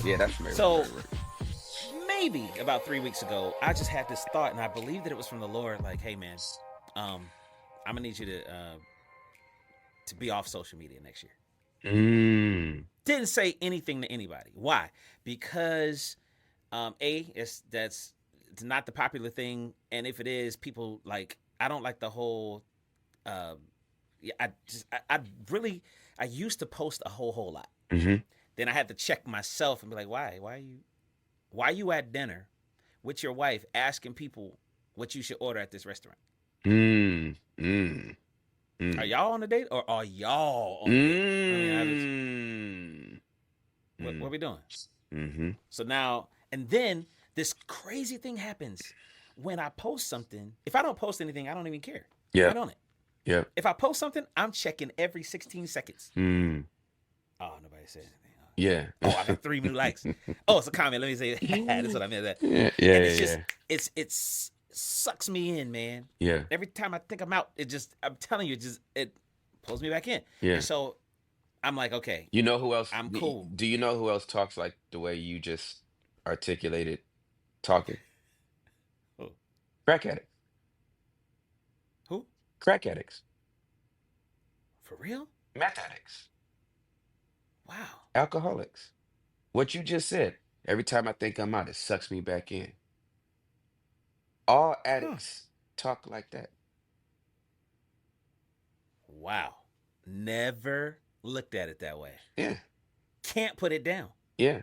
Yeah, that's familiar. So Right, right. maybe about 3 weeks ago, I just had this thought, and I believe that it was from the Lord. Like, hey man, I'm gonna need you to be off social media next year. Mm. Didn't say anything to anybody. Why? Because it's not the popular thing, and if it is, people like I don't like the whole. Uh, yeah, I really I used to post a whole lot. Mm-hmm. Then I had to check myself and be like, why are you at dinner with your wife asking people what you should order at this restaurant? Mm. Mm. Are Mm. y'all on a date or are y'all on a date? I mean, Mm. what Mm. we doing? Mm-hmm. So now, and then this crazy thing happens when I post something. If I don't post anything, I don't even care. I'm Yeah. not on it. Yeah. If I post something, I'm checking every 16 seconds. Mm. Oh, nobody said anything. Yeah. Oh, I got 3 new likes. Oh, it's a comment. Let me say that's what I meant. That, Yeah. Yeah. and it's Yeah. just it's sucks me in, man. Yeah. Every time I think I'm out, I'm telling you, it pulls me back in. Yeah. And so I'm like, okay, You know who else? I'm cool. Do you know who else talks like the way you just articulated talking? Who? Crack addicts. Who? Crack addicts. For real? Meth addicts. Wow. Alcoholics. What you just said. Every time I think I'm out, it sucks me back in. All Huh. addicts talk like that. Wow. Never looked at it that way. Yeah. Can't put it down. Yeah.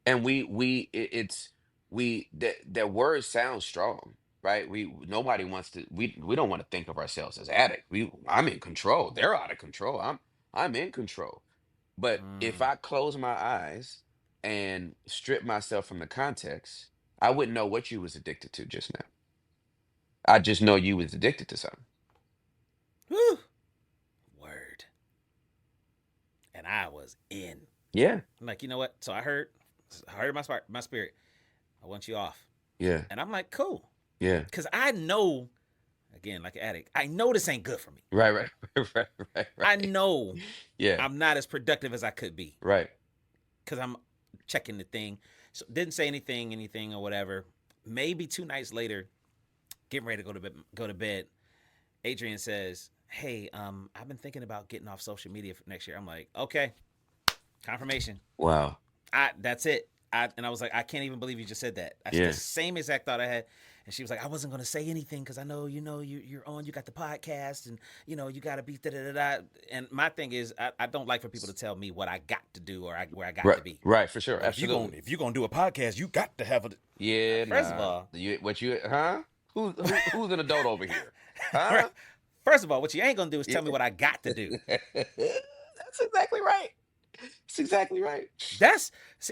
And it's that word sounds strong, right? Nobody wants to we don't want to think of ourselves as addict. I'm in control. They're out of control. I'm in control. But if Mm. I close my eyes and strip myself from the context, I wouldn't know what you was addicted to just now. I just know you was addicted to something. Whew. Word. And I was in. Yeah. I'm like, you know what? So I heard my spirit. I want you off. Yeah. And I'm like, cool. Yeah. Because I know, again, like an addict, I know this ain't good for me. Right, right, right, right, I right. know Yeah. I'm not as productive as I could be Right. because I'm checking the thing. So didn't say anything or whatever. Maybe 2 nights later, getting ready to go to bed, Adrian says, "Hey, I've been thinking about getting off social media for next year." I'm like, "Okay, confirmation. Wow. That's it." And I was like, "I can't even believe you just said that." That's the Yeah. same exact thought I had. And she was like, "I wasn't gonna say anything because I know you're on. You got the podcast, and you got to be da da da da." And my thing is, I don't like for people to tell me what I got to do or where I got Right. to be. Right, for sure. Well, Absolutely. if you gonna do a podcast, you got to have a. Yeah, First of nah. all, Huh? Who's an adult over here? Huh? first of all, what you ain't gonna do is Yeah. tell me what I got to do. That's exactly right. That's exactly right.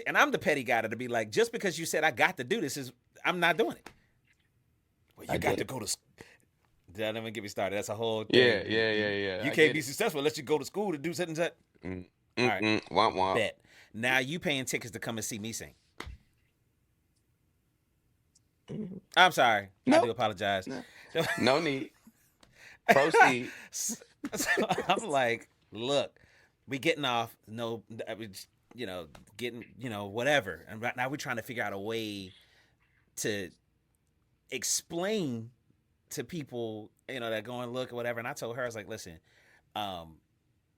And I'm the petty guy to be like, just because you said I got to do this I'm not doing it. Well, I you get got to it. go to. Don't even get me started. That's a whole Yeah, thing. yeah, yeah, yeah. You I can't get be it. successful unless you go to school to do such and such. Mm, All right, womp womp. bet. Now you paying tickets to come and see me sing. Mhm. I'm sorry. I do Nope. apologize. No. No need. Proceed. So I'm like, look, we getting off. No, getting, whatever. And right now we're trying to figure out a way to explain to people, that go and look or whatever. And I told her, I was like, listen, um,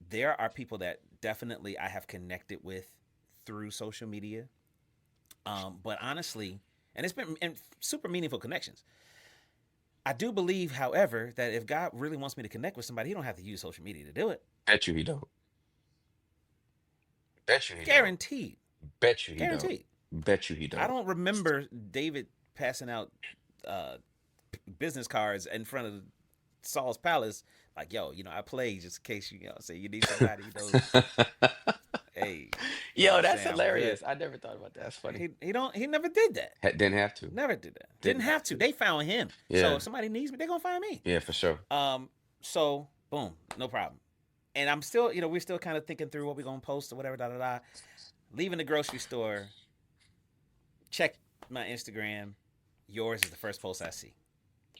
there are people that definitely I have connected with through social media. But honestly, and it's been super meaningful connections. I do believe, however, that if God really wants me to connect with somebody, he don't have to use social media to do it. Bet you he don't. Bet you he don't. Guaranteed. Bet you he don't. Guaranteed. Bet you he I don't. don't remember David passing out uh, business cards in front of Saul's palace, like, yo, I play just in case say you need somebody, hey, Yo, I'm that's saying I'm good. hilarious. I never thought about that. That's funny. He never did that. Didn't have to. Never did that. Didn't Didn't have have to. to. They found him. So Yeah. if somebody needs me, they're gonna find me. Yeah, for sure. So boom, no problem. And I'm still, we're still kind of thinking through what we're gonna post or whatever, da da da. Leaving the grocery store, check my Instagram. Yours is the first post I see.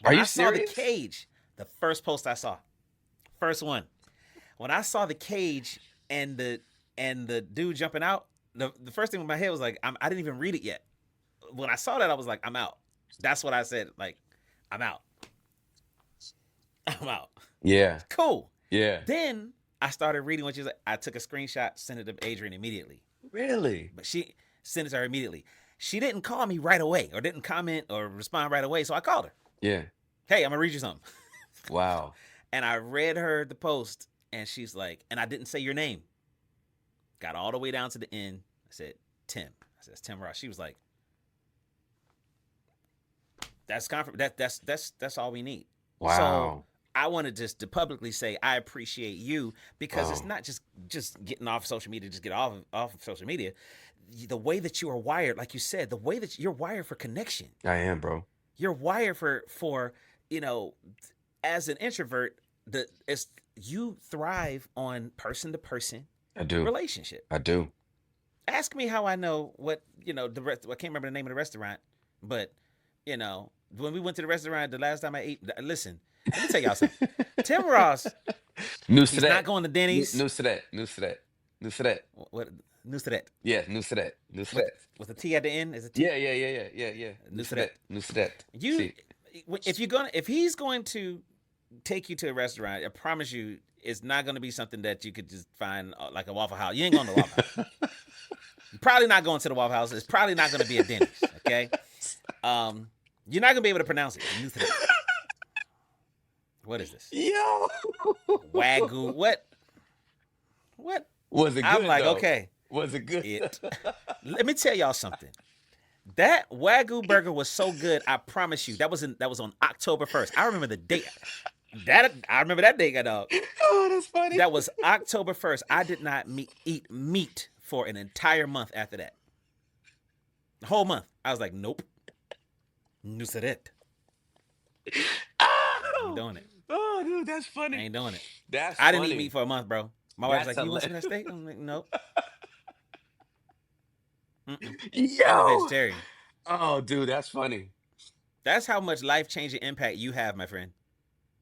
Are you I saw the serious? cage, the first post I saw. First one. When I saw the cage and the dude jumping out, the first thing in my head was like, I didn't even read it yet. When I saw that, I was like, I'm out. That's what I said. Like, I'm out. I'm out. Yeah. Cool. Yeah. Then I started reading what she was like. I took a screenshot, sent it to Adrian immediately. Really? But she sent it to her immediately. She didn't call me right away or didn't comment or respond right away. So I called her. Yeah. Hey, I'm gonna read you something. Wow. And I read her the post, and she's like, and I didn't say your name. Got all the way down to the end. I said, Tim. I said, it's Tim Ross. She was like, that's all we need. So Wow. I wanted just to publicly say I appreciate you because it's Wow. not just getting off social media, just get off of social media. The way that you are wired, like you said, the way that you're wired for connection. I am, bro. You're wired for you know, as an introvert, it's you thrive on person to person I do. relationship. I do. Ask me how I know what the rest. I can't remember the name of the restaurant, but when we went to the restaurant the last time I ate. Listen, let me tell y'all something. Tim Ross, News to he's not that. going to Denny's. News to that. News to that. News to that. What news to that? Yeah. News to that. News to With that. with a T at the end is a T. Yeah. Yeah. Yeah. Yeah. Yeah. Yeah. News News to to that. that. News to that. You, See. if he's going to take you to a restaurant, I promise you, it's not going to be something that you could just find like a Waffle House. You ain't going to Waffle House. You're probably not going to the Waffle House. It's probably not going to be a Denny's. Okay. You're not going to be able to pronounce it. News to that. What is this? Yo. Wagyu. What? What? Was it I'm good like, though? okay, Was it good? it. Let me tell y'all something. That Wagyu burger was so good. I promise you. That was on October 1st. I remember the date. I remember that day, dog. Oh, that's funny. That was October 1st. I did not eat meat for an entire month after that. The whole month. I was like, nope. Nusret. I ain't Oh, doing it. oh, dude, that's I funny. ain't doing it. That's I didn't eat meat funny. for a month, bro. My wife's That's like, you want some hilarious. of that steak? I'm like, nope. Mm-mm. I'm a Yo. vegetarian. Oh, dude, that's funny. That's how much life changing impact you have, my friend.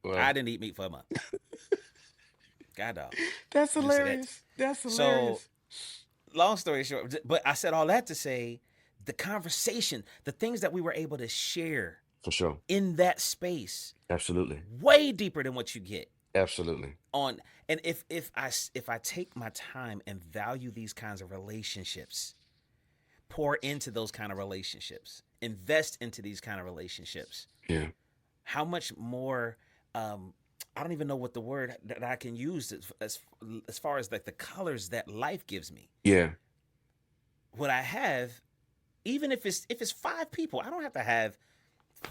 I Well, didn't eat meat for a month. God dog. that's Nusret. hilarious. That's So, hilarious. long story short, but I said all that to say the conversation, the things that we were able to share For sure. in that space, Absolutely. way deeper than what you get Absolutely. on. And if I take my time and value these kinds of relationships, pour into those kind of relationships, invest into these kind of relationships, Yeah. how much more I don't even know what the word that I can use as far as like the colors that life gives me. Yeah. What I have, even if it's 5 people, I don't have to have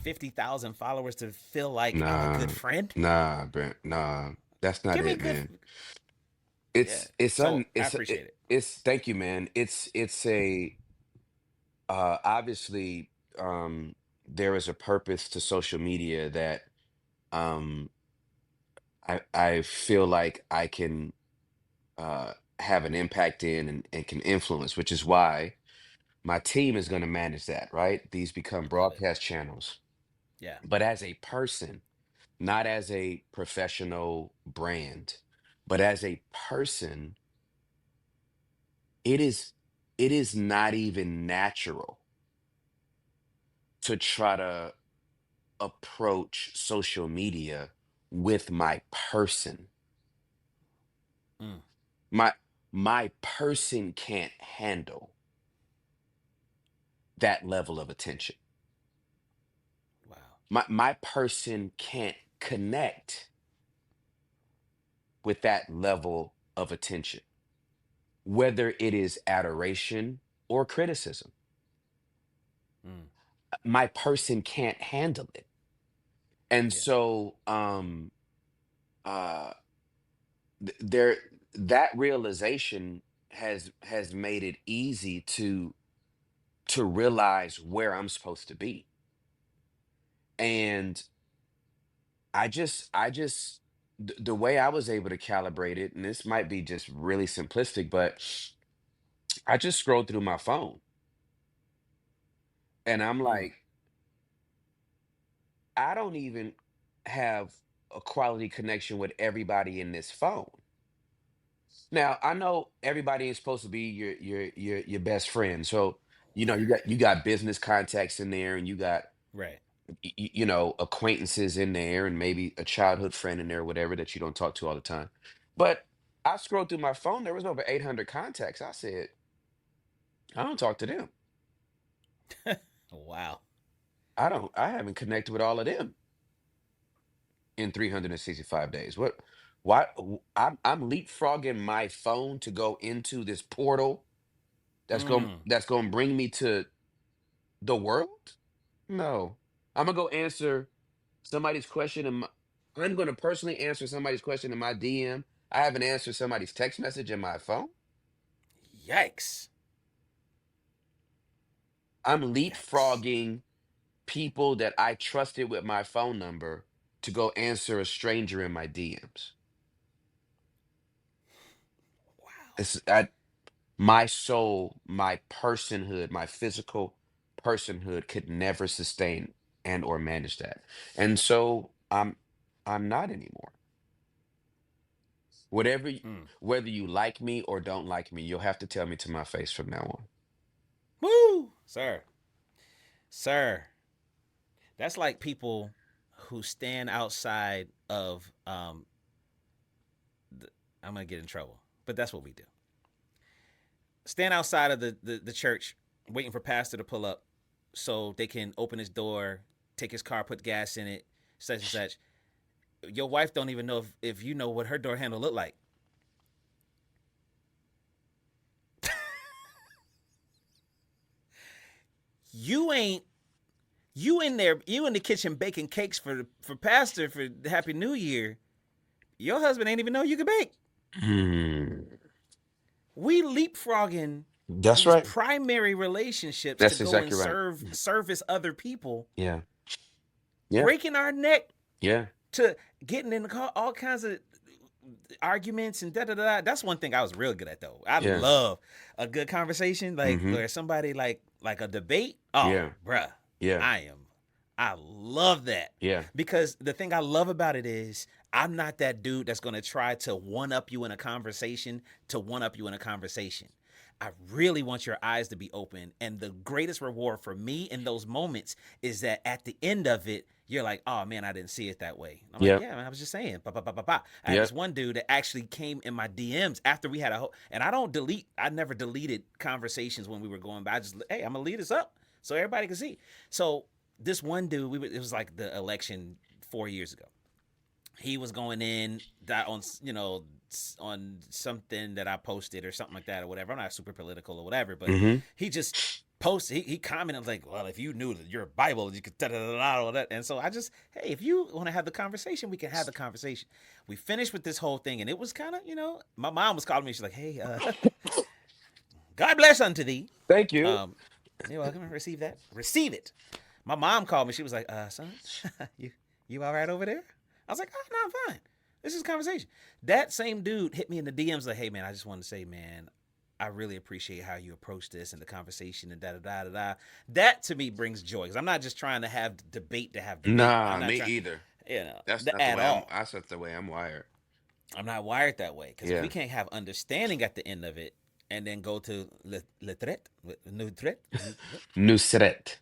50,000 followers to feel like I'm a Nah. good friend. Nah, Brent. Nah. That's not Give me it, good. man. Yeah. So I appreciate it. It's thank you, man. It's a obviously there is a purpose to social media that um I feel like I can have an impact in and can influence, which is why my team is going to manage that, right? These become Love it. broadcast channels. Yeah. But as a person, not as a professional brand, but as a person, it is it is not even natural to try to approach social media with my person. Mm. My my person can't handle that level of attention. Wow. My person can't connect with that level of attention, whether it is adoration or criticism. Mm. My person can't handle it. And Yeah. so uh there that realization has made it easy to realize where I'm supposed to be. And the way I was able to calibrate it, and this might be just really simplistic, but I just scrolled through my phone and I'm Mm. like, I don't even have a quality connection with everybody in this phone. Now, I know everybody is supposed to be your best friend. So, you got business contacts in there, and you got Right. acquaintances in there, and maybe a childhood friend in there, whatever, that you don't talk to all the time. But I scrolled through my phone, there was over 800 contacts. I said, I don't talk to them. Wow. I haven't connected with all of them in 365 days. I'm leapfrogging my phone to go into this portal Mm. that's going to bring me to the world? No. I'm going to go answer somebody's question I'm going to personally answer somebody's question in my DM. I haven't answered somebody's text message in my phone. Yikes. I'm Yikes. leapfrogging people that I trusted with my phone number to go answer a stranger in my DMs. Wow. It's I, my soul, my personhood, my physical personhood could never sustain and or manage that. And so I'm not anymore. Whatever Mm. whether you like me or don't like me, you'll have to tell me to my face from now on. Woo, sir. Sir. That's like people who stand outside of the, I'm gonna get in trouble, but that's what we do. Stand outside of the church, waiting for pastor to pull up, so they can open his door, take his car, put gas in it, such and such. Your wife don't even know if you know what her door handle look like. You ain't you in there, you in the kitchen baking cakes for pastor for Happy New Year. Your husband ain't even know you could bake. Hmm. We leapfrogging That's these right. primary relationships to That's go and exactly right. serve service other people, Yeah. Yeah. breaking our neck Yeah. to getting in the car, all kinds of arguments and da da da. That's one thing I was real good at though. I Yeah. love a good conversation, like Mm-hmm. where somebody like a debate. Oh, Yeah. bruh, Yeah. I am. I love that Yeah. because the thing I love about it is I'm not that dude that's gonna try to one up you in a conversation to one up you in a conversation. I really want your eyes to be open. And the greatest reward for me in those moments is that at the end of it, you're like, oh man, I didn't see it that way. I'm like, Yeah. yeah, man, I was just saying. Bah, bah, bah, bah, bah. I had Yeah. this one dude that actually came in my DMs after we had a whole, and I never deleted conversations when we were going by. I just, hey, I'm gonna lead this up so everybody can see. So this one dude, it was like the election 4 years ago. He was going in that on on something that I posted or something like that or whatever. I'm not super political or whatever, but Mm-hmm. he just posted. He commented like, "Well, if you knew that your Bible, you could da da da all that." And so I just, hey, if you want to have the conversation, we can have the conversation. We finished with this whole thing, and it was kind of, my mom was calling me. She's like, "Hey, God bless unto thee." Thank you. Um, you're welcome. Receive that. Receive it. My mom called me. She was like, son, you you all right over there? I was like, oh, no, I'm fine. This is a conversation. That same dude hit me in the DMs like, hey, man, I just wanted to say, man, I really appreciate how you approach this and the conversation and da da da da da. That to me brings joy because I'm not just trying to have debate to have debate. I'm Nah, not me trying, either. That's not the at way I'm. all. That's not the way I'm wired. I'm not wired that way because if we Yeah. can't have understanding at the end of it and then go to le trait, new threat, Nusret.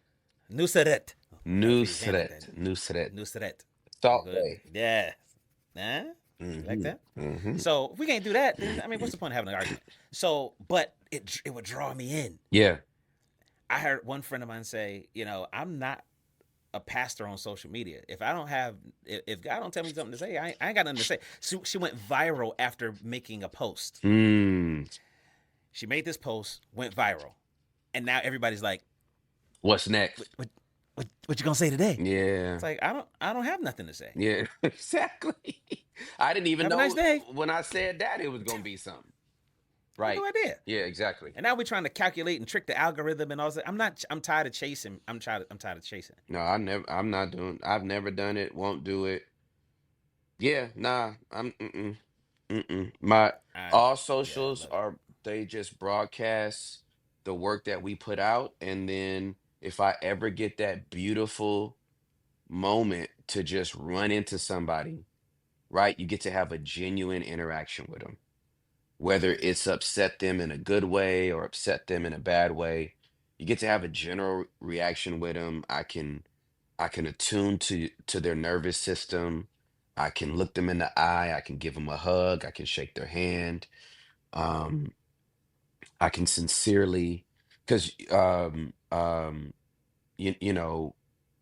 Nusret. However you saying it, Nusret. Nusret. Nusret. Salt Good. Bay. Yeah. Huh? You like Mm-hmm. that? Mm-hmm. So if we can't do that, then I mean, what's the point of having an argument? So, but it would draw me in. Yeah. I heard one friend of mine say, I'm not a pastor on social media. If I don't have, if God don't tell me something to say, I ain't got nothing to say. So she went viral after making a post. Mm. She made this post, went viral, and now everybody's like, What's "What, next? what, what you gonna say today?" Yeah. It's like I don't have nothing to say. Yeah. Exactly. I didn't even Have a nice know day. when I said that it was gonna be something. I had Right. no idea. Yeah. Exactly. And now we're trying to calculate and trick the algorithm and all that. I'm not. I'm tired of chasing. I'm tired of chasing. No, I never. I'm not doing. I've never done it. Won't do it. Yeah. Nah. I'm. Mm-mm. Mm-mm. My all Yeah, I socials love it. are. They just broadcast the work that we put out, and then if I ever get that beautiful moment to just run into somebody, right? You get to have a genuine interaction with them. whether it's upset them in a good way or upset them in a bad way. You get to have a general reaction with them. I can attune to their nervous system. I can look them in the eye. I can give them a hug. I can shake their hand. Um, I can sincerely, because you know,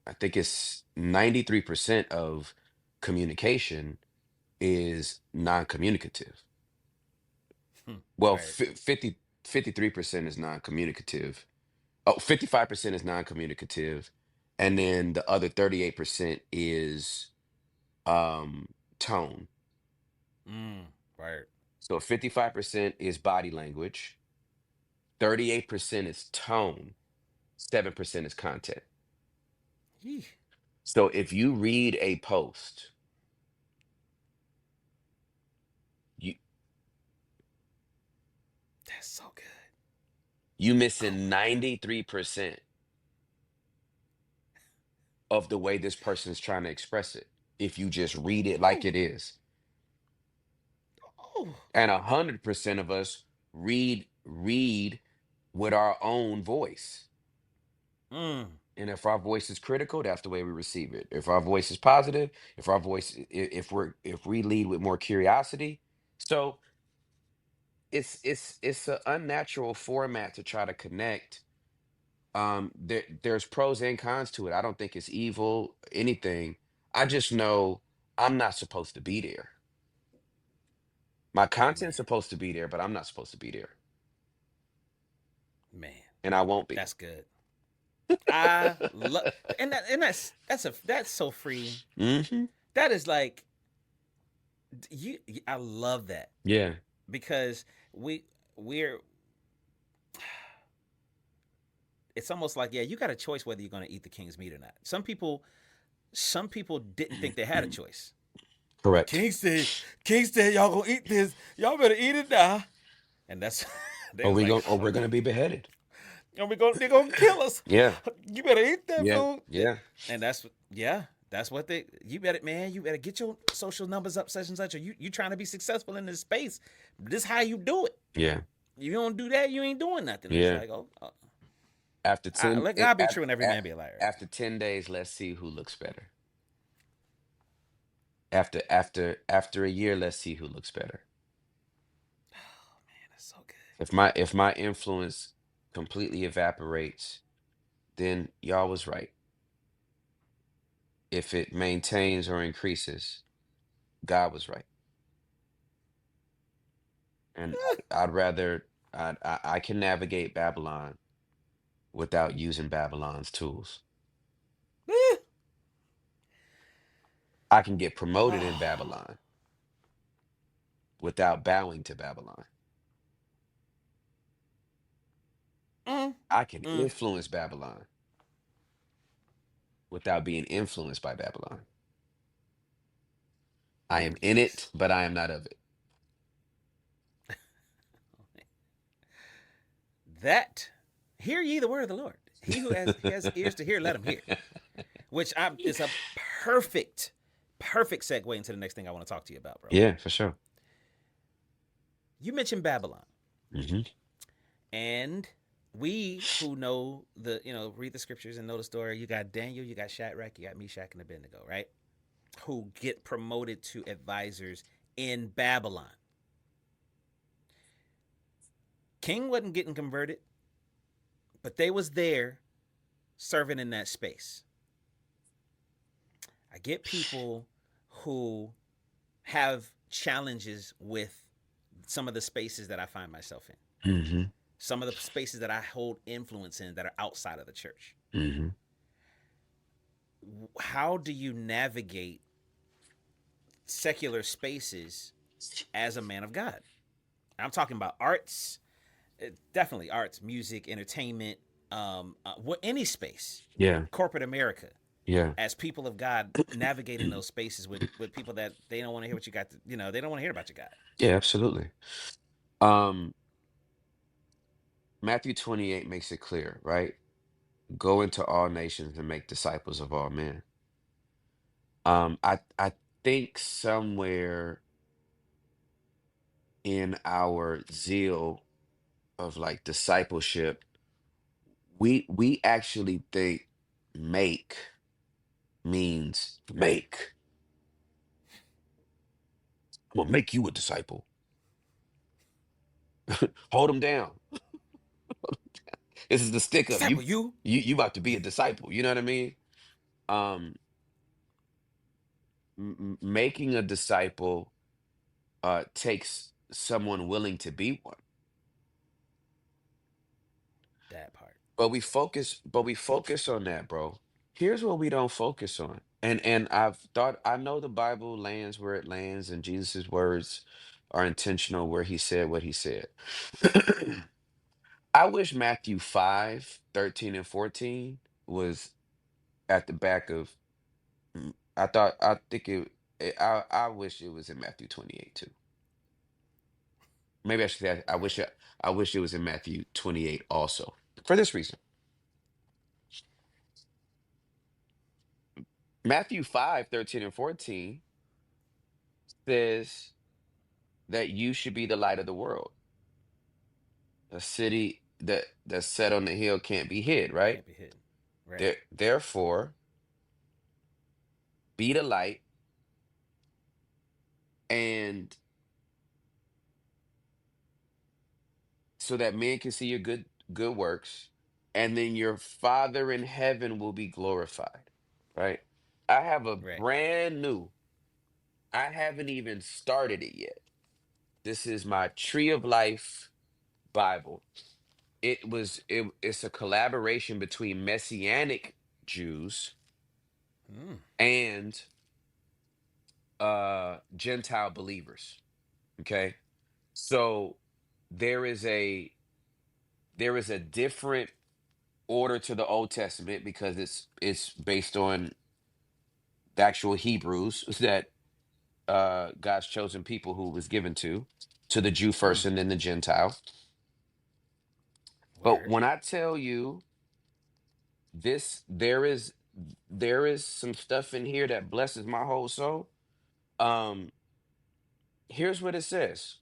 I think it's 93% of communication is non-communicative. Well, Right. 53% is non-communicative. Oh, 55% is non-communicative. And then the other 38% is um tone. Right. So 55% is body language, 38% is tone, 7% is content. Yee. So if you read a post, you That's so good. you Oh missing my god. 93% of the way this person is trying to express it if you just read it like Oh. it is. Oh. And 100% of us read with our own voice. Mm. And if our voice is critical, that's the way we receive it. If our voice is positive, if our voice if we lead with more curiosity. So it's an unnatural format to try to connect. There's pros and cons to it. I don't think it's evil, anything. I just know I'm not supposed to be there. My Man. content's supposed to be there, but I'm not supposed to be there. Man. And I won't be. That's good. I love and that's so freeing. Hmm. That is like you. I love that Yeah. because we we're. It's almost like, yeah, you got a choice whether you're going to eat the king's meat or not. Some people didn't think they had a choice. But Correct. King said, y'all gonna eat this. Y'all better eat it now. And that's they was like, Or oh we're no, gonna be beheaded. and they're gonna kill us. Yeah. You better eat that Yeah. food. Yeah. And that's what they. You better, man. You better get your social numbers up, such and such. Or you trying to be successful in this space. This how you do it. Yeah. You don't do that, you ain't doing nothing. It's Yeah. like, After 10 let God be true and every man be a liar. after 10 days, let's see who looks better. After a year, let's see who looks better. Man, that's so good. If my influence completely evaporates, then y'all was right. If it maintains or increases, God was right. And I'd rather I can navigate Babylon without using Babylon's tools. I can get promoted in Oh, Babylon without bowing to Babylon. mm, I can mm, influence Babylon without being influenced by Babylon. I am in yes. it, but I am not of it. That hear ye the word of the Lord. He who has ears to hear, let him hear. Which is a perfect segue into the next thing I want to talk to you about, bro. Yeah, for sure. You mentioned Babylon, Hmm. and we who know read the scriptures and know the story. You got Daniel, you got Shadrach, you got Meshach and Abednego, right? Who get promoted to advisors in Babylon. King wasn't getting converted, but they was there serving in that space. I get people who have challenges with some of the spaces that I find myself in, Hmm. some of the spaces that I hold influence in that are outside of the church. Hmm. How do you navigate secular spaces as a man of God? I'm talking about arts, definitely arts, music, entertainment, any space, Yeah. corporate America. Yeah. As people of God, navigating those spaces with people that they don't want to hear what you got. They don't want to hear about your God. Yeah, absolutely. Um, Matthew 28 makes it clear, right? Go into all nations and make disciples of all men. I think somewhere in our zeal of like discipleship, we actually think make means make. I'm gonna make you a disciple. Hold them down. This is the stick up. Disciple you. You about to be a disciple. You know what I mean? Um, making a disciple takes someone willing to be one. That part. But we focus on that, bro. Here's what we don't focus on. And I know the Bible lands where it lands, and Jesus's words are intentional where he said what he said. I wish Matthew 5:13 and 14 was at the back of I think I wish it was in Matthew 28 too. Maybe I should say Word. I wish it was in Matthew 28 also. For this reason. Matthew 5:13 and 14 says that you should be the light of the world. A city that's set on the hill can't be hid, right? Can't be hidden. Right. Therefore, be the light, and so that men can see your good works, and then your Father in heaven will be glorified, right? I have a Right. brand new, I haven't even started it yet. This is my Tree of Life Bible. It's a collaboration between Messianic Jews Mm. and Gentile believers. Okay. So there is a there is a different order to the Old Testament because it's based on the actual Hebrews that God's chosen people who was given to the Jew Mm. first and then the Gentile. But Word. when I tell you this, there is some stuff in here that blesses my whole soul. Um, here's what it says.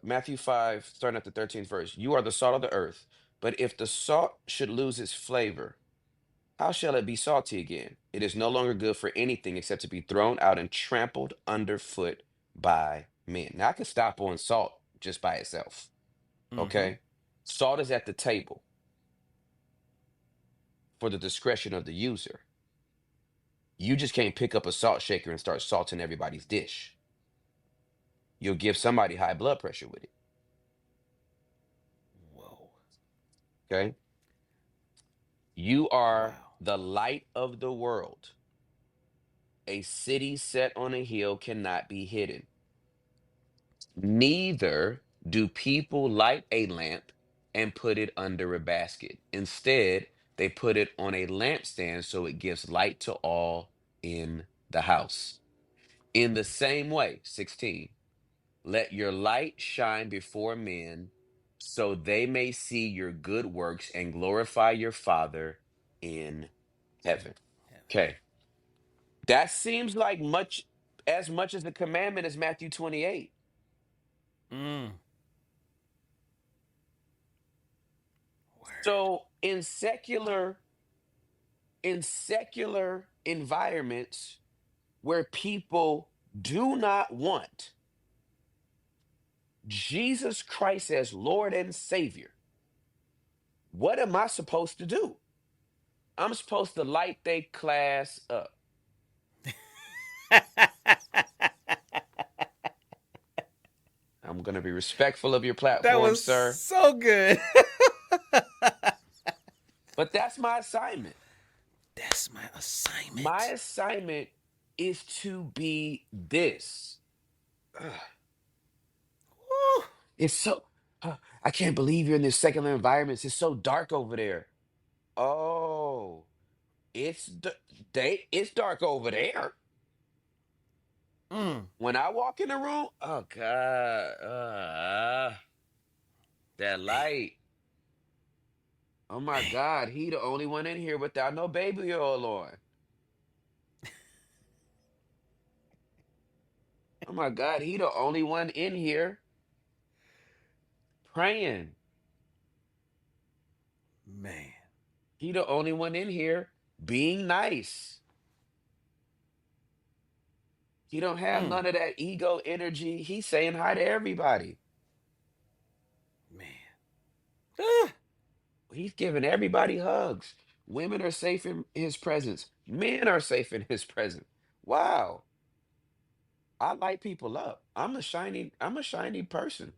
Matthew 5, starting at the 13th verse. You are the salt of the earth, but if the salt should lose its flavor, how shall it be salty again? It is no longer good for anything except to be thrown out and trampled underfoot by men. Now I could stop on salt just by itself. Mm-hmm. Okay. Salt is at the table for the discretion of the user. You just can't pick up a salt shaker and start salting everybody's dish. You'll give somebody high blood pressure with it. Whoa. Okay. You are Wow. the light of the world. A city set on a hill cannot be hidden. Neither do people light a lamp and put it under a basket. Instead, they put it on a lampstand so it gives light to all in the house. In the same way, 16, let your light shine before men so they may see your good works and glorify your Father in heaven. Heaven. Okay. That seems like much as the commandment as Matthew 28. Mm. Word. So in secular environments where people do not want Jesus Christ as Lord and Savior, what am I supposed to do? I'm supposed to light they class up. I'm going to be respectful of your That platform, was sir, so good. but that's my assignment. That's my My assignment. assignment is to be this. Ugh, Woo. it's so, I can't believe you're in this secular environment. It's so dark over there. Oh, it's dark over there. Mm. When I walk in the room, oh God, that Man. light. Oh my Man. God, he the only one in here without no baby oil on. Oh my God, he the only one in here praying. Man. He the only one in here being nice. He don't have Mm. none of that ego energy. He's saying hi to everybody. Man. Ah. He's giving everybody hugs. Women are safe in his presence. Men are safe in his presence. Wow. I light people up. I'm a shiny person.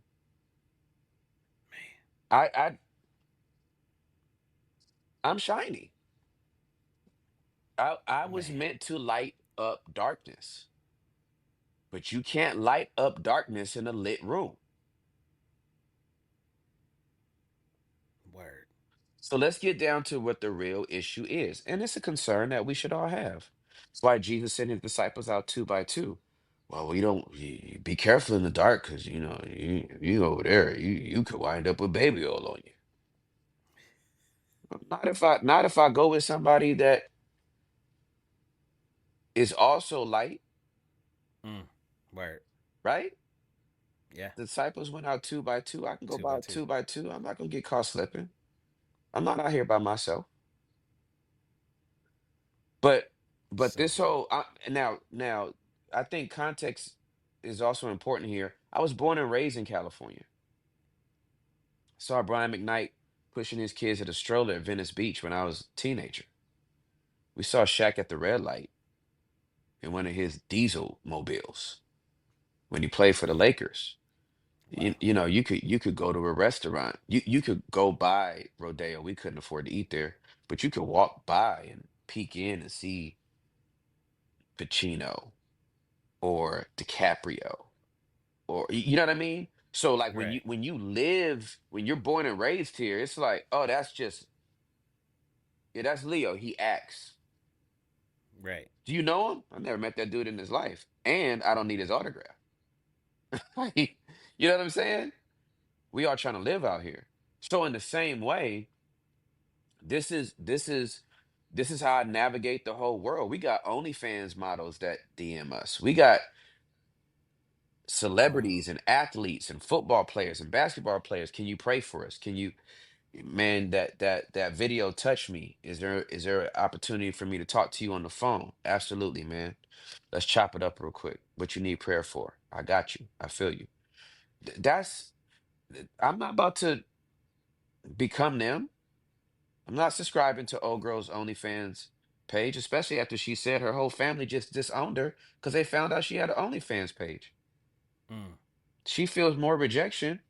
I I'm shiny. I was Man. meant to light up darkness, but you can't light up darkness in a lit room. Word. So let's get down to what the real issue is. And it's a concern that we should all have. That's why Jesus sent his disciples out two by two. Well, we don't be careful in the dark because you over there, you could wind up with baby oil on you. Not if I go with somebody that is also light, Mm. Word. right? Yeah. The disciples went out two by two. I can go Two by by two. two by two. I'm not gonna get caught slipping. I'm not out here by myself. But So this good. whole now I think context is also important here. I was born and raised in California. Saw Brian McKnight pushing his kids at a stroller at Venice Beach when I was a teenager. We saw Shaq at the red light in one of his diesel mobiles when he played for the Lakers. Wow. You could go to a restaurant. You could go by Rodeo. We couldn't afford to eat there, but you could walk by and peek in and see Pacino or DiCaprio or you know what I mean? So like Right. when you're born and raised here, it's like, oh, that's just yeah, that's Leo. He acts. Right. Do you know him? I've never met that dude in his life. And I don't need his autograph. Like, you know what I'm saying? We are trying to live out here. So in the same way, this is this is this is how I navigate the whole world. We got OnlyFans models that DM us. We got celebrities and athletes and football players and basketball players. Can you pray for us? Can you man, that video touched me. Is there an opportunity for me to talk to you on the phone? Absolutely, man. Let's chop it up real quick. What you need prayer for? I got you. I feel you. That's I'm not about to become them. I'm not subscribing to old girl's OnlyFans page, especially after she said her whole family just disowned her because they found out she had an OnlyFans page. Mm. She feels more rejection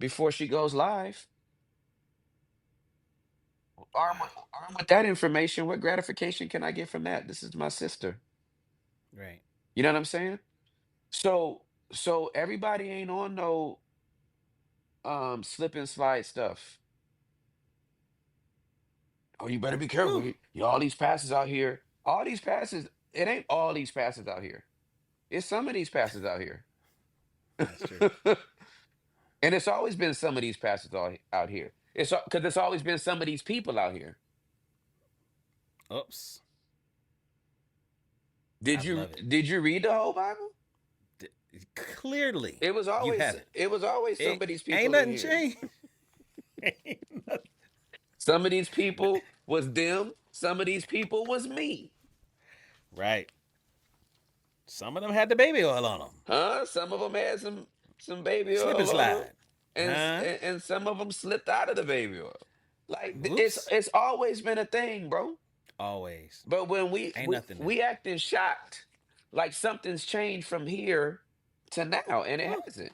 before she goes live. Wow. Armed with that information, what gratification can I get from that? This is my sister. Right. You know what I'm saying? So everybody ain't on no slip and slide stuff. Oh, you better be careful. Whew. All these passes out here. All these passes, it ain't all these passes out here. It's some of these passes out here. That's true. And it's always been some of these passes out here. It's because it's always been some of these people out here. Oops. I love it. Did you read the whole Bible? D- Clearly, you haven't. It was always some It of these ain't people in nothing here. changed. Ain't nothing. Some of these people was them. Some of these people was me. Right. Some of them had the baby oil on them. Huh? Some of them had some baby Slip and oil on them, slide. Huh? and some of them slipped out of the baby oil. Like Whoops. it's always been a thing, bro. Always. But when Ain't nothing new. we acting shocked, like something's changed from here to now, and it Whew. hasn't.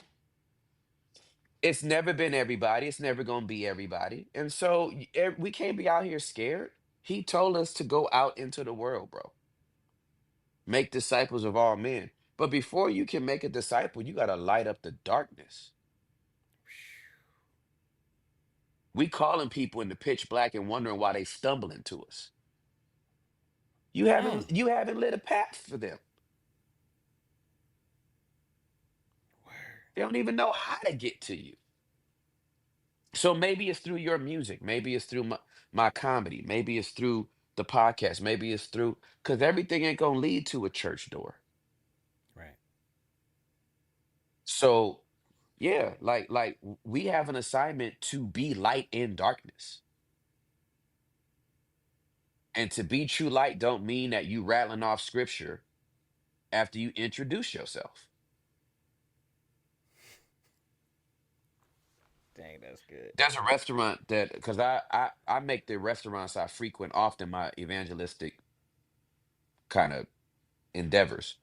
It's never been everybody. It's never gonna be everybody, and so we can't be out here scared. He told us to go out into the world, bro. Make disciples of all men. But before you can make a disciple, you got to light up the darkness. We calling people in the pitch black and wondering why they stumble into us. Mm. You haven't lit a path for them. Word. They don't even know how to get to you. So maybe it's through your music. Maybe it's through my comedy. Maybe it's through the podcast. Maybe it's through because everything ain't gonna lead to a church door. Right. So yeah, we have an assignment to be light in darkness. And to be true light don't mean that you rattling off scripture after you introduce yourself. Dang, that's good. There's a restaurant that because I make the restaurants I frequent often my evangelistic kind of endeavors.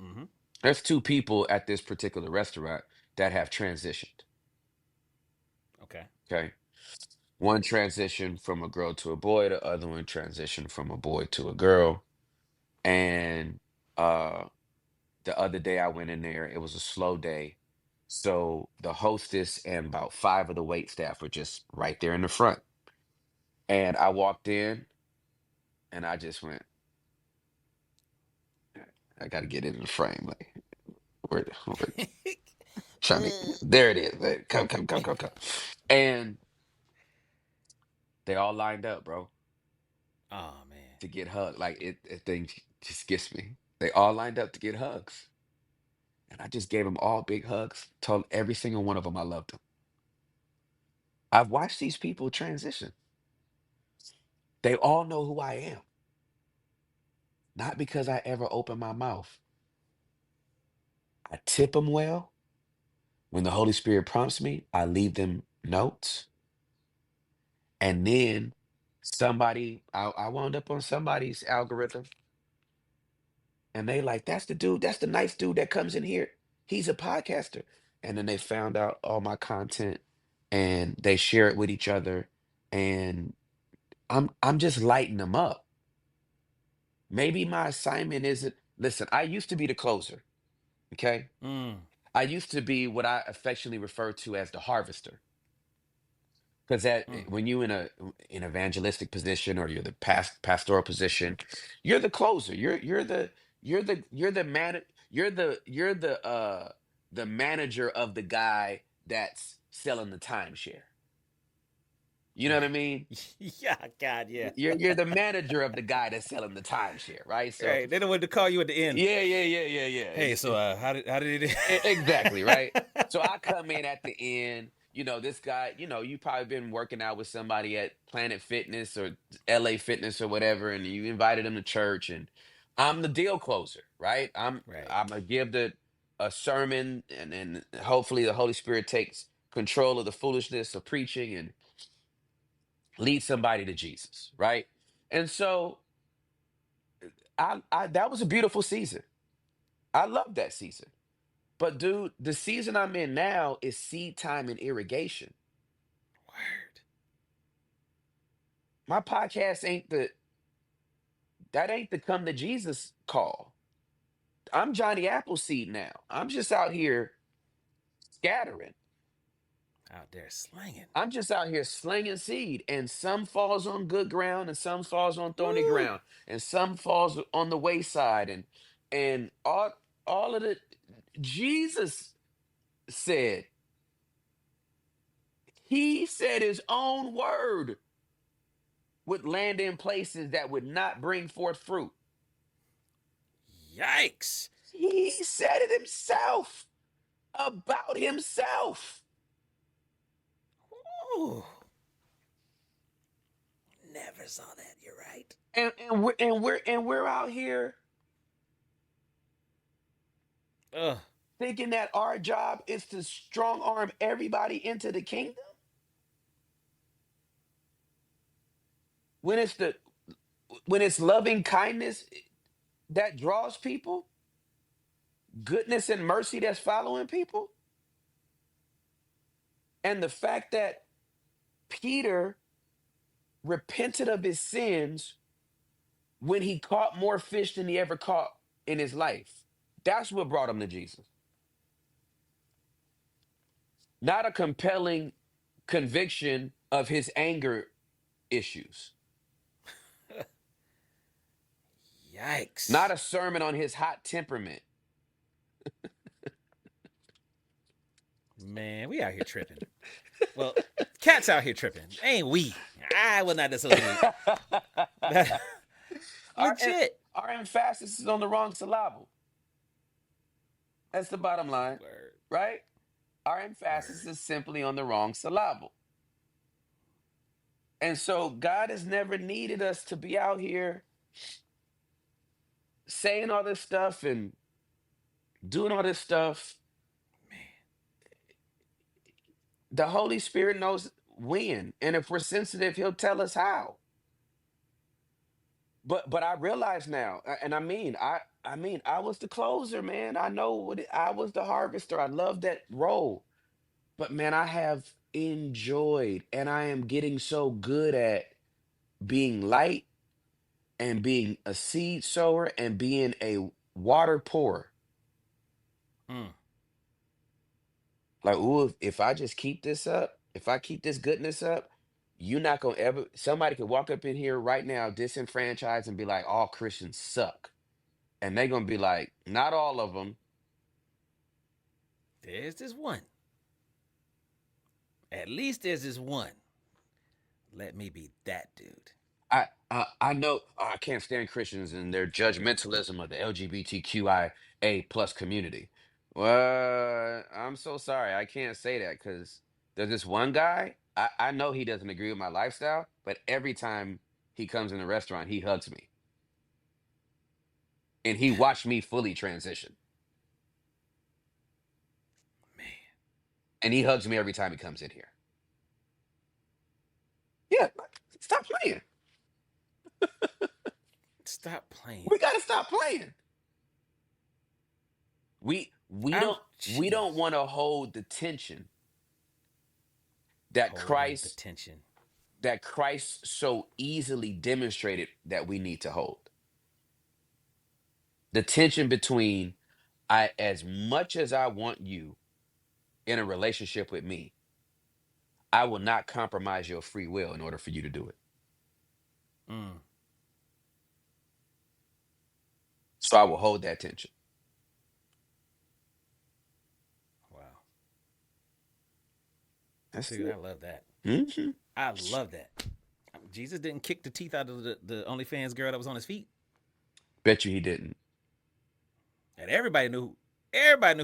Mm-hmm. There's two people at this particular restaurant that have transitioned. Okay. Okay. One transitioned from a girl to a boy, the other one transitioned from a boy to a girl. And uh the other day I went in there, it was a slow day. So the hostess and about five of the wait staff were just right there in the front. And I walked in and I just went, I gotta get into the frame. Like, where trying to, there it is. Like, come, come, come, come, come. And they all lined up, bro, Oh man. to get hugged. Like it thing just gets me. They all lined up to get hugs. And I just gave them all big hugs, told every single one of them I loved them. I've watched these people transition. They all know who I am, not because I ever open my mouth. I tip them well. When the Holy Spirit prompts me, I leave them notes. And then I wound up on somebody's algorithm and they like, that's the dude, that's the nice dude that comes in here. He's a podcaster. And then they found out all my content and they share it with each other. And I'm just lighting them up. Maybe my assignment isn't, listen, I used to be the closer. Okay. Mm. I used to be what I affectionately refer to as the harvester. Because that Mm. when you in a in evangelistic position or you're the pastoral position, you're the closer. You're the manager of the guy that's selling the timeshare. You know what I mean? Yeah, God, yeah. You're the manager of the guy that's selling the timeshare, right? So Right. They don't want to call you at the end. yeah, yeah, yeah, yeah, yeah. Hey, so how did it? Exactly, right? So I come in at the end, this guy, you probably been working out with somebody at Planet Fitness or LA Fitness or whatever, and you invited him to church, and I'm the deal closer, right? I'm Right. I'm gonna give the a sermon, and hopefully the Holy Spirit takes control of the foolishness of preaching and lead somebody to Jesus, right? And so I that was a beautiful season. I love that season. But dude, the season I'm in now is seed time and irrigation. Word. My podcast ain't that ain't the come to Jesus call. I'm Johnny Appleseed now. I'm just out here scattering. Out there slanging. I'm just out here slinging seed, and some falls on good ground, and some falls on thorny Woo. ground, and some falls on the wayside, and all of the Jesus said, he said his own word would land in places that would not bring forth fruit. Yikes. He said it himself about himself. Ooh. Never saw that. You're right. And we're out here Ugh. thinking that our job is to strong arm everybody into the kingdom when it's loving kindness that draws people, goodness and mercy that's following people, and the fact that Peter repented of his sins when he caught more fish than he ever caught in his life. That's what brought him to Jesus. Not a compelling conviction of his anger issues, not Yikes. a sermon on his hot temperament. Man, we out here tripping. Well, cats out here tripping. Ain't we? I will not associate. our, em- Legit. our emphasis is on the wrong syllable. That's the bottom line, Word. right? Our emphasis Word. is simply on the wrong syllable. And so God has never needed us to be out here saying all this stuff and doing all this stuff. Man. The Holy Spirit knows when. And if we're sensitive, he'll tell us how. But I realize now, and I mean, I was the closer, man. I know I was the harvester. I love that role. But man, I have enjoyed and I am getting so good at being light and being a seed sower and being a water pourer. Mm. Like, ooh, if I just keep this up, if I keep this goodness up, you're not gonna ever. Somebody could walk up in here right now, disenfranchised, and be like, "All Christians suck," and they're gonna be like, "Not all of them." There's this one. At least there's this one. Let me be that dude. I know I can't stand Christians and their judgmentalism of the LGBTQIA plus community. Well, I'm so sorry, I can't say that because there's this one guy. I know he doesn't agree with my lifestyle, but every time he comes in the restaurant, he hugs me and he watched me fully transition. Man, And he hugs me every time he comes in here. Yeah, stop playing. stop playing. We gotta stop playing. We I'm don't jeez. want to hold the tension that Holding the Christ tension. so easily demonstrated that we need to hold. The tension between I as much as I want you in a relationship with me, I will not compromise your free will in order for you to do it. Mm. So I will hold that tension. Wow. That's Dude, I it. love that. Hmm. I love that. Jesus didn't kick the teeth out of the OnlyFans girl that was on his feet. Bet you he didn't. And everybody knew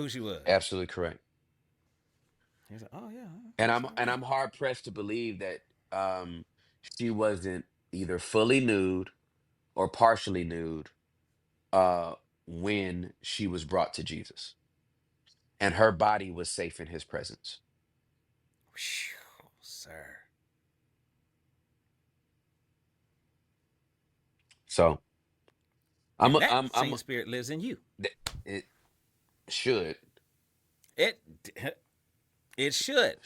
who she was. Absolutely correct. He was like, oh yeah, And that's I'm all and right. I'm hard pressed to believe that she wasn't either fully nude or partially nude uh when she was brought to Jesus. And her body was safe in his presence. Whew, sir. So And that I'm same spirit lives in you. it should It it should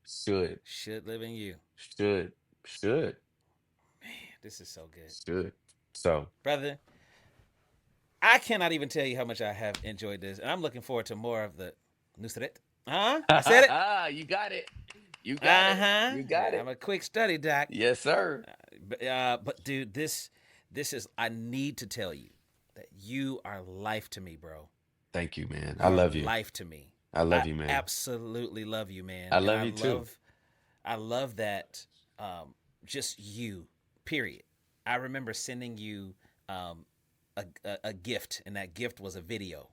should should live in you. should should Man, this is so good, should. So brother. I cannot even tell you how much I have enjoyed this, and I'm looking forward to more of the Nusret. Huh? I said it. you got it. You got Uh it. huh. You got I'm it. a quick study, doc. Yes, sir. But dude, this is. I need to tell you that you are life to me, bro. Thank you, man. I You are love you. life to me. I I love you, man. absolutely love you, man, I and love you too. I love that. Just you. Period. I remember sending you um, a gift, and that gift was a video.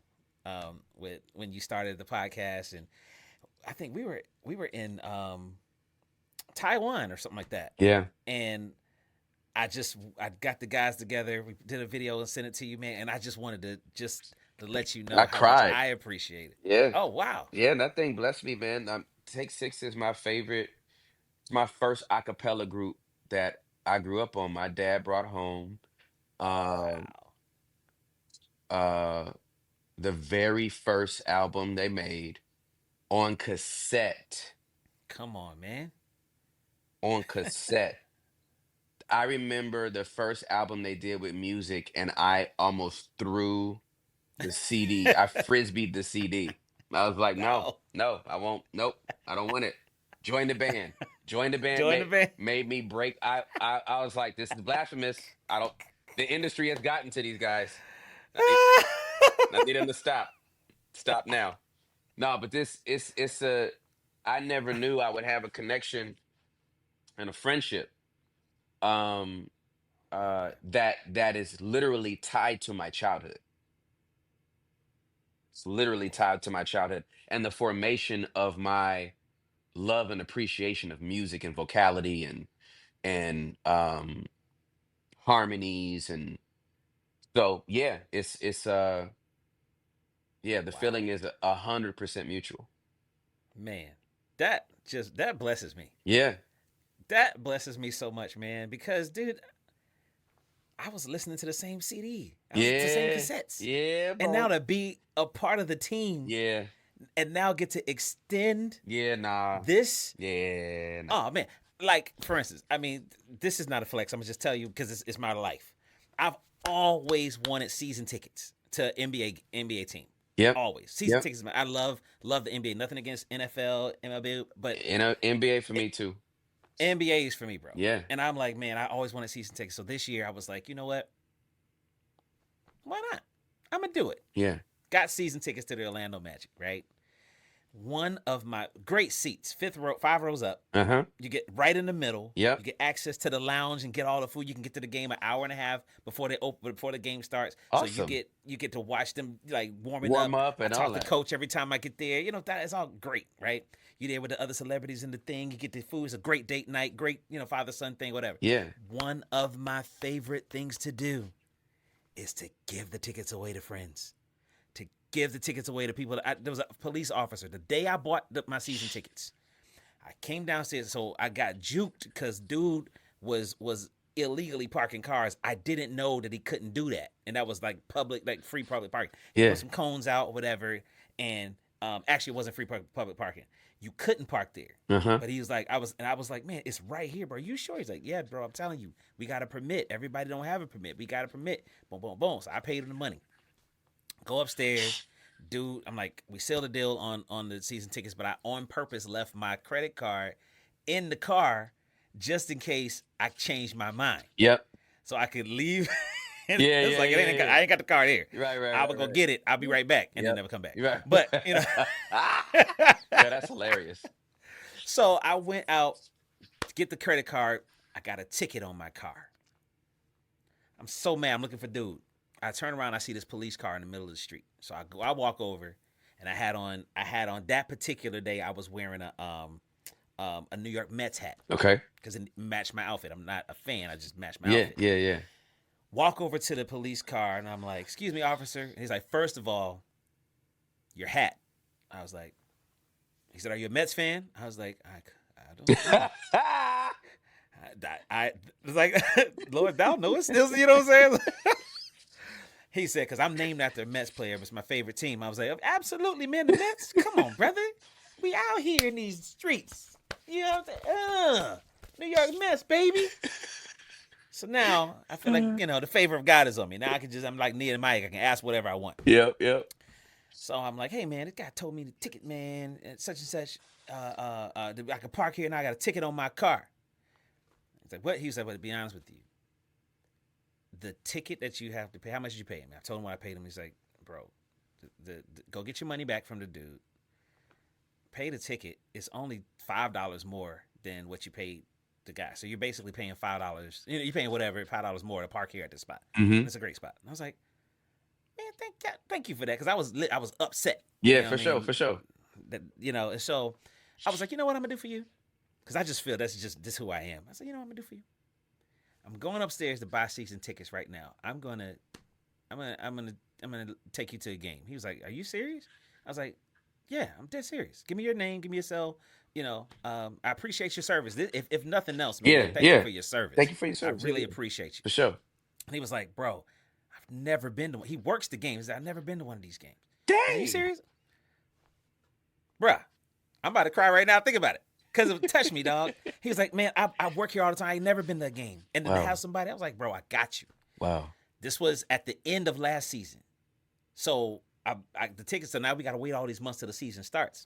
With when you started the podcast, and I think we were in Taiwan or something like that, Yeah. and I got the guys together. We did a video and sent it to you, man. And I just wanted to to let you I know how much cried. I appreciate it. Yeah. Oh wow, Yeah, that thing blessed me, man. Take Six is my favorite. It's my first a cappella group that I grew up on. My dad brought home uh wow. uh the very first album they made on cassette. Come on, man. On cassette. I remember the first album they did with music and I almost threw the CD. I frisbeed the CD. I was like, no, No, no, I won't. Nope, I don't want it. Join the band. Join the band join the band. made me break. I was like, this is blasphemous. I don't. The industry has gotten to these guys. I need I need them to stop. Stop now. No, but this it's a. I never knew I would have a connection and a friendship. Um, that is literally tied to my childhood. It's literally tied to my childhood and the formation of my love and appreciation of music and vocality and harmonies. And so yeah, it's yeah, the Wow, feeling is 100% mutual. man, that blesses me. Yeah. That blesses me so much, man. Because, dude, I was listening to the same CD. I was to the same Yeah. cassettes, Yeah, and now bro. to be a part of the team, Yeah. and now get to extend Yeah, nah. this. Yeah, nah. Oh man, like for instance, I mean, this is not a flex. I'm gonna just tell you because it's my life. I've always wanted season tickets to NBA team. Yep. Always season Yep. tickets. Man, I love the NBA. Nothing against NFL, MLB, but NBA for me too. NBA is for me, bro. Yeah. And I'm like, man, I always wanted season tickets. So this year I was like, you know what? Why not? I'm gonna do it. Yeah. Got season tickets to the Orlando Magic, right? One of my great seats, fifth row, 5 rows up. Uh-huh. You get right in the middle. Yep. You get access to the lounge and get all the food. You can get to the game an hour and a half before the game starts. So Awesome. you get to watch them like warming Warm up. up I and all talk to that. coach every time I get there. You know that is all great, right? You there with the other celebrities in the thing. You get the food. It's a great date night. Great, father son thing, whatever. Yeah. One of my favorite things to do is to give the tickets away to friends. To give the tickets away to people. There was a police officer the day I bought my season tickets. I came downstairs, so I got juked because dude was illegally parking cars. I didn't know that he couldn't do that, and that was like free public parking. He Yeah. put some cones out or whatever, and actually it wasn't free public parking. You couldn't park there. Uh-huh. But he was like, I was like, man, it's right here, bro. You sure? He's like, yeah, bro. I'm telling you, we got a permit. Everybody don't have a permit. We got a permit. Boom, boom, boom. So I paid him the money. Go upstairs, dude. I'm like, we sealed the deal on the season tickets, but I on purpose left my credit card in the car just in case I changed my mind, Yep. so I could leave. And Yeah, it's yeah, like yeah, yeah. I ain't got the card here. Right, right, I right, would go right. get it. I'll be right back, and then Yep. never come back. You're But right. Yeah, that's hilarious. so I went out to get the credit card. I got a ticket on my car. I'm so mad. I'm looking for dude. I turn around. I see this police car in the middle of the street. So I walk over, and I had on that particular day. I was wearing a New York Mets hat Okay. because it matched my outfit. I'm not a fan. I just matched my Yeah, outfit. yeah, yeah. Walk over to the police car, and I'm like, "Excuse me, officer." And he's like, "First of all, your hat." I was like, he said, "Are you a Mets fan?" I was like, I don't know. I was like, Lord, thou knowest still, you know what I'm saying? He said, because I'm named after a Mets player. It's my favorite team. I was like, absolutely, man. The Mets? Come on, brother. We out here in these streets. You know what I'm saying? New York Mets, baby. So now I feel like, the favor of God is on me. Now I'm like Nehemiah. I can ask whatever I want. Yep, yep. So I'm like, hey, man, this guy told me the ticket, man, and such and such. I can park here, and I got a ticket on my car. He's like, what? He was like, well, to be honest with you, the ticket that you have to pay, how much did you pay him? I told him what I paid him. He's like, bro, go get your money back from the dude. Pay the ticket. It's only $5 more than what you paid the guy. So you're basically paying $5. You're paying whatever, $5 more to park here at this spot. Mm-hmm. It's a great spot. And I was like, man, thank you for that, because I was upset. Yeah, You know for what I sure, mean? for sure. That and so I was like, you know what I'm gonna do for you? Because I just feel this who I am. I said, you know what I'm gonna do for you? I'm going upstairs to buy season tickets right now. I'm gonna take you to a game. He was like, are you serious? I was like, yeah, I'm dead serious. Give me your name, give me your cell. I appreciate your service. If nothing else, man, Yeah, thank yeah. you for your service. Thank you for your I service. really Yeah, appreciate you. for sure. And he was like, bro, I've never been to one. He works the games. I've never been to one of these games. Are you Dang. serious? Bruh, I'm about to cry right now. Think about it. Because it touched me, dog. He was like, man, I work here all the time. I ain't never been to a game. And then to Wow. have somebody, I was like, bro, I got you. Wow. This was at the end of last season. So the tickets, so now we got to wait all these months till the season starts.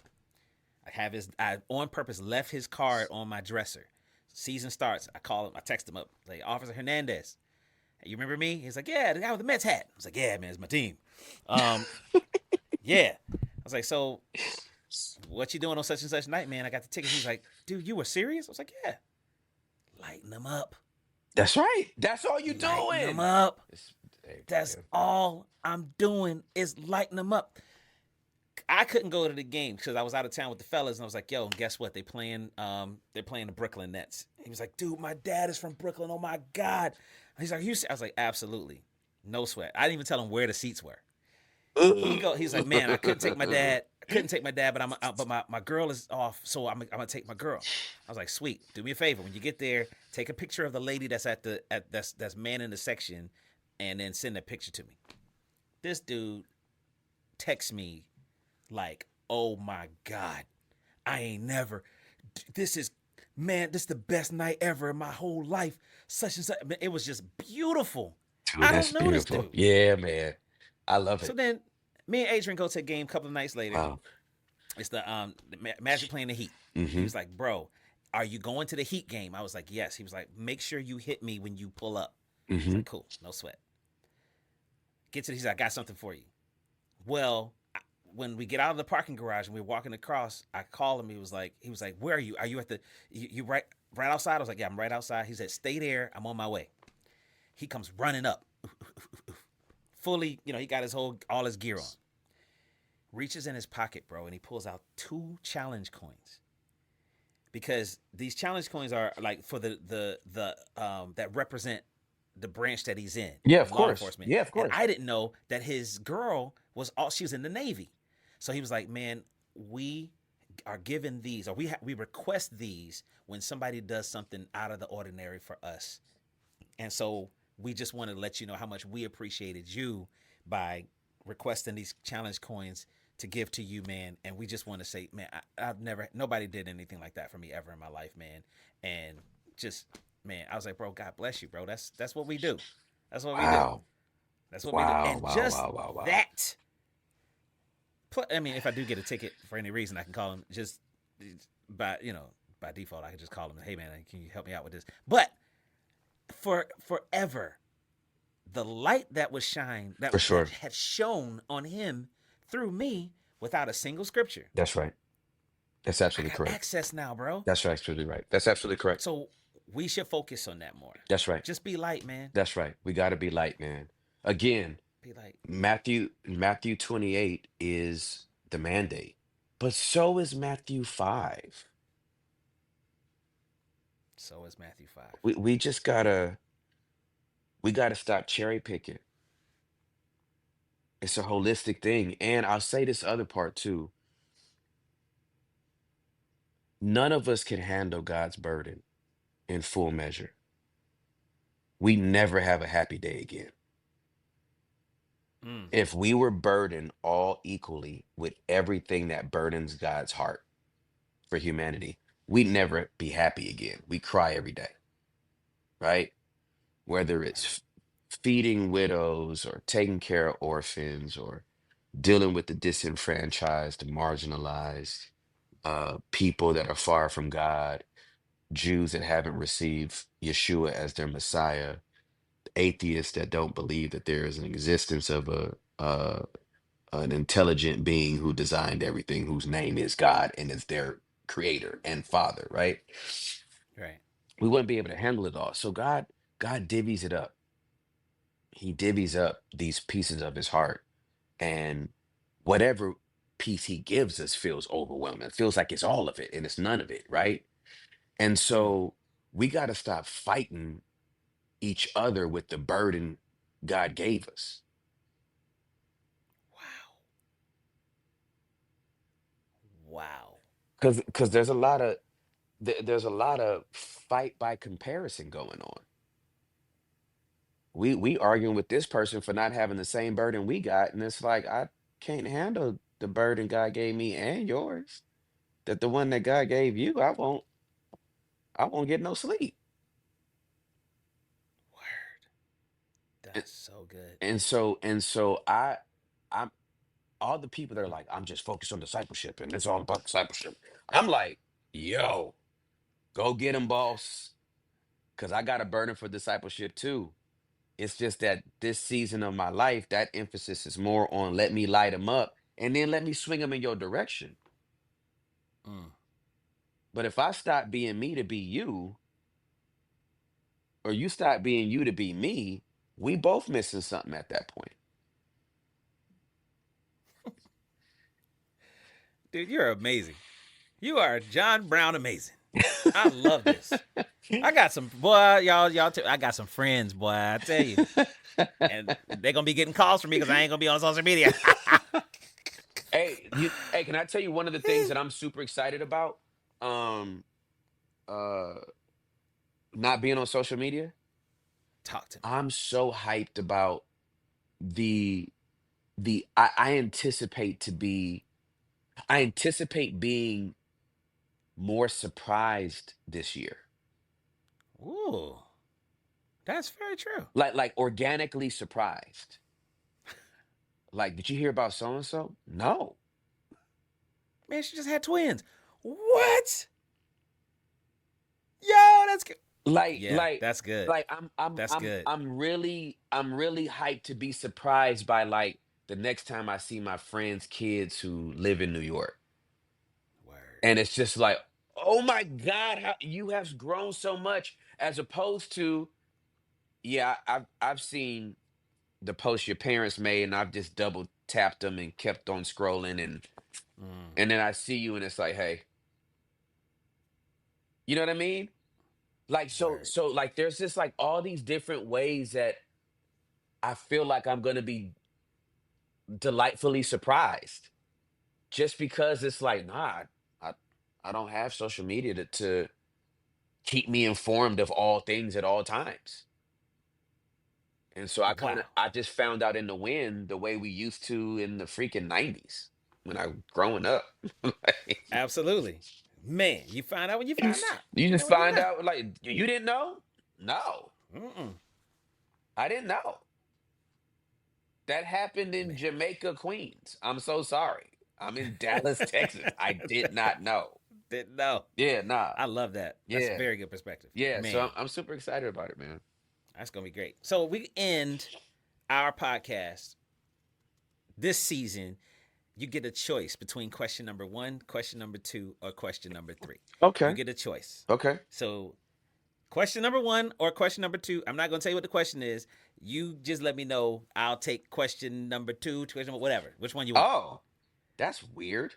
I on purpose left his card on my dresser. Season starts. I call him, I text him up, like, Officer Hernandez, you remember me? He's like, yeah, the guy with the Mets hat. I was like, yeah, man, it's my team. Yeah. I was like, so what you doing on such and such night, man? I got the ticket. He's like, dude, you were serious? I was like, yeah. Lighten them up. That's right. That's all you Lighten them doing. up. Hey, That's bro. all I'm doing is lighten them up. I couldn't go to the game because I was out of town with the fellas, and I was like, "Yo, guess what? They're playing the Brooklyn Nets." He was like, "Dude, my dad is from Brooklyn. Oh my god." He's like, I was like, "Absolutely, no sweat." I didn't even tell him where the seats were. He's like, "Man, I couldn't take my dad. I couldn't take my dad, but but my girl is off, so I'm gonna take my girl." I was like, "Sweet, do me a favor. When you get there, take a picture of the lady that's that's manning the section, and then send a picture to me." This dude texts me like, "Oh my god, I ain't never. This is, man, this is the best night ever in my whole life. Such and such. It was just beautiful. Dude, I don't that's know this beautiful. dude." Yeah, man. I love So it. then, me and Adrian go to a game a couple of nights later. Wow. It's the Magic playing the Heat. He Mm-hmm. was like, "Bro, are you going to the Heat game?" I was like, "Yes." He was like, "Make sure you hit me when you pull up." I was Mm-hmm. like, "Cool, no sweat." Get to the, he's like, "I got something for you." Well, when we get out of the parking garage and we're walking across, I called him. He was like, "Where are you? Are you at the you right outside?" I was like, "Yeah, I'm right outside." He said, "Stay there. I'm on my way." He comes running up, fully, he got his whole all his gear on. Reaches in his pocket, bro, and he pulls out two challenge coins because these challenge coins are like for the that represent the branch that he's Yeah, of in law course. enforcement. Yeah, of And course. I didn't know that his girl she was in the Navy. So he was like, "Man, we are given these, or we request these when somebody does something out of the ordinary for us. And so we just wanted to let you know how much we appreciated you by requesting these challenge coins to give to you, man. And we just want to say, man, I've never, nobody did anything like that for me ever in my life, man. And just, man, I was like, bro, God bless you, bro. That's what we do. That's what we do. Wow. That's what we do." Wow. And Wow. just Wow. Wow. Wow. that, I mean, if I do get a ticket for any reason, I can call him just by, by default, I can just call him, "Hey, man, can you help me out with this?" But for forever, the light that was shine For that sure. had shone on him through me without a single scripture. That's right. That's I absolutely got correct. access now, bro. That's absolutely right. That's absolutely correct. So we should focus on that more. That's right. Just be light, man. That's right. We got to be light, man. Again, Be light. Matthew 28 is the mandate, but so is Matthew 5. So is Matthew 5. We just we gotta stop cherry picking. It's a holistic thing. And I'll say this other part too. None of us can handle God's burden in full measure. We never have a happy day again. Mm, If we were burdened all equally with everything that burdens God's heart for humanity, we'd never be happy again. We cry every day, right? Whether it's right, feeding widows or taking care of orphans or dealing with the disenfranchised, the marginalized, people that are far from God, Jews that haven't received Yeshua as their Messiah, atheists that don't believe that there is an existence of an intelligent being who designed everything, whose name is God and is their creator and father, right? right. We wouldn't be able to handle it all. So God divvies it up. He divvies up these pieces of his heart, and whatever piece he gives us feels overwhelming. It feels like it's all of it and it's none of it, right? And Mm, so we got to stop fighting each other with the burden God gave us. wow. Wow. Because there's a lot of fight by comparison going on. We arguing with this person for not having the same burden we got, and it's like I can't handle the burden God gave me and yours. That the one that God gave you, I won't get no sleep. Word. And, That's so good. and so I'm all the people that are like, I'm just focused on discipleship and it's all about discipleship. I'm like, yo, go get him, boss. Cause I got a burden for discipleship too. It's just that this season of my life, that emphasis is more on let me light them up and then let me swing them in your direction. Mm. But if I stop being me to be you, or you stop being you to be me, we both missing something at that point. Dude, you're amazing. You are John Brown amazing. I love this. I got some boy, y'all. I got some friends, boy. I tell you, and they're gonna be getting calls from me because I ain't gonna be on social media. Hey, can I tell you one of the things that I'm super excited about? Um, uh, not being on social media. Talk to me. I'm so hyped about the I anticipate I anticipate being more surprised this year. Ooh, that's very true. Like organically surprised. Like, did you hear about so and so? No. Man, she just had twins. What? Yo, that's good. Like Yeah, like that's good. like That's good. I'm really hyped to be surprised by like the next time I see my friends' kids who live in New York. Word. And it's just like, oh my God, how you have grown so much, as opposed to, yeah, I've seen the posts your parents made and I've just double tapped them and kept on scrolling, Mm, and then I see you and it's like, hey, you know what I mean? Like word. like there's just like all these different ways that I feel like I'm gonna be delightfully surprised, just because it's like, nah, I I don't have social media to keep me informed of all things at all times. And so Wow. I just found out in the wind the way we used to in the freaking 90s when I growing up. Like, Absolutely. Man, you find out when you find out. you You just know when you find know. out like you didn't know? No, Mm-mm. I didn't know. That happened in Man. Jamaica, Queens. I'm so sorry. I'm in Dallas, Texas. I did not know. Didn't know. Yeah, nah. I love that. That's a Yeah. very good perspective. Yeah, so Man, I'm super excited about it, man. that's gonna be great. So we end our podcast this season. You get a choice between question number one, question number two, or question number three. You Okay. get a choice. Okay. So question number one or question number two. I'm not gonna tell you what the question is. You just let me know. I'll take question number two, question whatever. Which one you want? Oh, that's weird.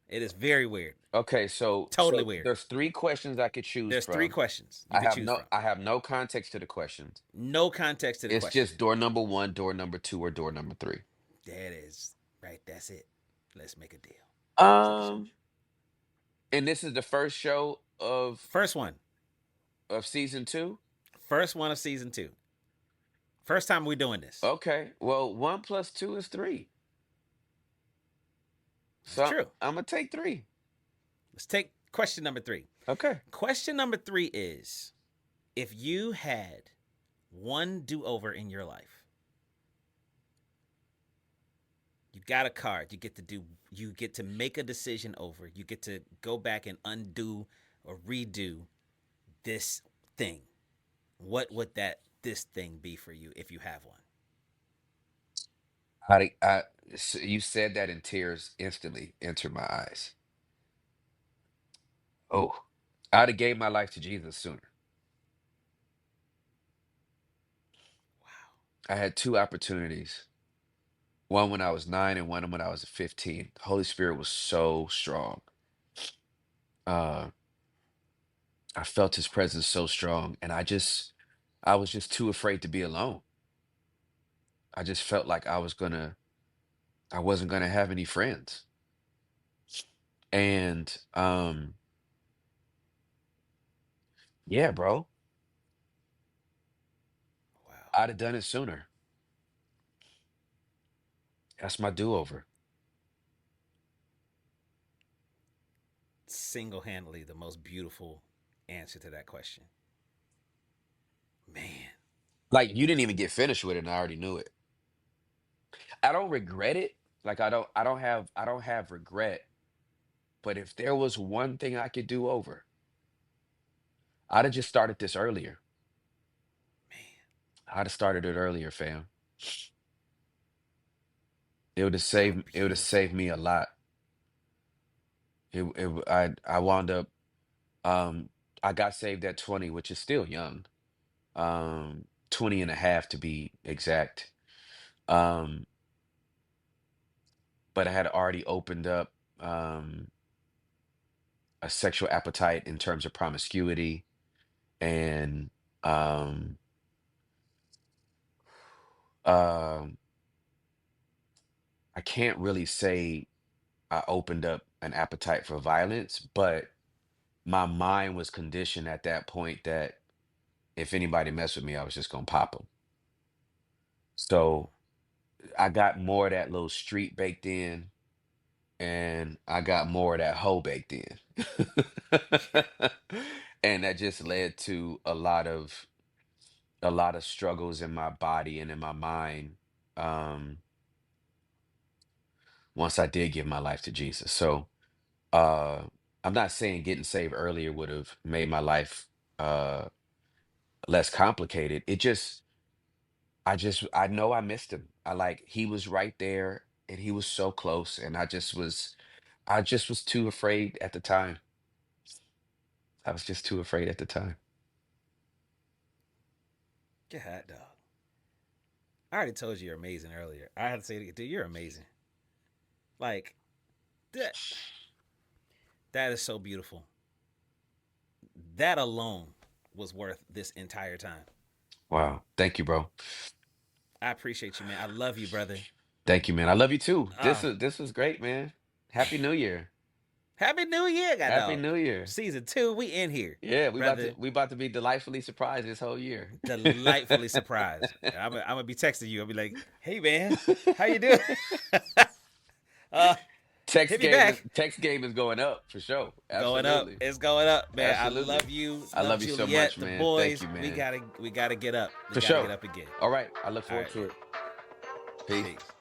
It is very weird. Okay, Totally so weird. there's three questions I could choose There's three from. questions you could choose from. I have no context to the questions. No context to the It's question. just door number one, door number two, or door number three. That is right. That's it. Let's make a deal. Um, and this is the first show First one. of season two. First one of season two. First time we're doing this. Okay, well, one plus two is three, That's so true. I'm gonna take three. Let's take question number three. Okay. Question number three is if you had one do over in your life, you got a card, you get to make a decision over, you get to go back and undo or redo this thing. What would this thing be for you if you have one? You said that and tears instantly entered my eyes. Oh, I'd have gave my life to Jesus sooner. Wow. I had two opportunities. One when I was 9 and one when I was 15. The Holy Spirit was so strong. Uh, I felt his presence so strong, and I was just too afraid to be alone. I just felt like I wasn't gonna have any friends. And yeah, bro, Wow. I'd have done it sooner. That's my do-over. Single handedly the most beautiful answer to that question. Man. Like you didn't even get finished with it, and I already knew it. I don't regret it. Like I don't have regret. But if there was one thing I could do over, I'd have just started this earlier. Man. I'd have started it earlier, fam. So It would have saved beautiful. me a lot. I wound up um I got saved at 20, which is still young. 20 and a half to be exact. Um, but I had already opened up. um, a sexual appetite in terms of promiscuity, and um, um, I can't really say I opened up an appetite for violence, but my mind was conditioned at that point that if anybody messed with me, I was just gonna pop them. So I got more of that little street baked in, and I got more of that hoe baked in. And that just led to a lot of struggles in my body and in my mind, um, once I did give my life to Jesus. So uh I'm not saying getting saved earlier would have made my life uh less complicated. I know I missed him. I like he was right there and he was so close, and I just was too afraid at the time. I was just too afraid at the time. Get hot dog. I already told you you're amazing earlier. I had to say it again. Dude, you're amazing. Like that that is so beautiful. That alone was worth this entire time. Wow. Thank you, bro. I appreciate you, man. I love you, brother. Thank you, man. I love you too. This Ah, was this was great, man. Happy New Year. Happy New Year, god Happy dog. New Year. Season 2, we in here, Yeah, we about to brother. we about to be delightfully surprised this whole year. Delightfully surprised. I'm gonna be texting you. I'll be like, "Hey, man, how you doing? uh, Text hit me game is back." text game is going up for sure. Going up. Absolutely. It's going up, man. I Absolutely. love you. I Love love you so much, Juliet. The man. Thank boys. you, We man. gotta get up. We For gotta get sure. up again. All right. I look All forward right, to man. it. Peace. Peace.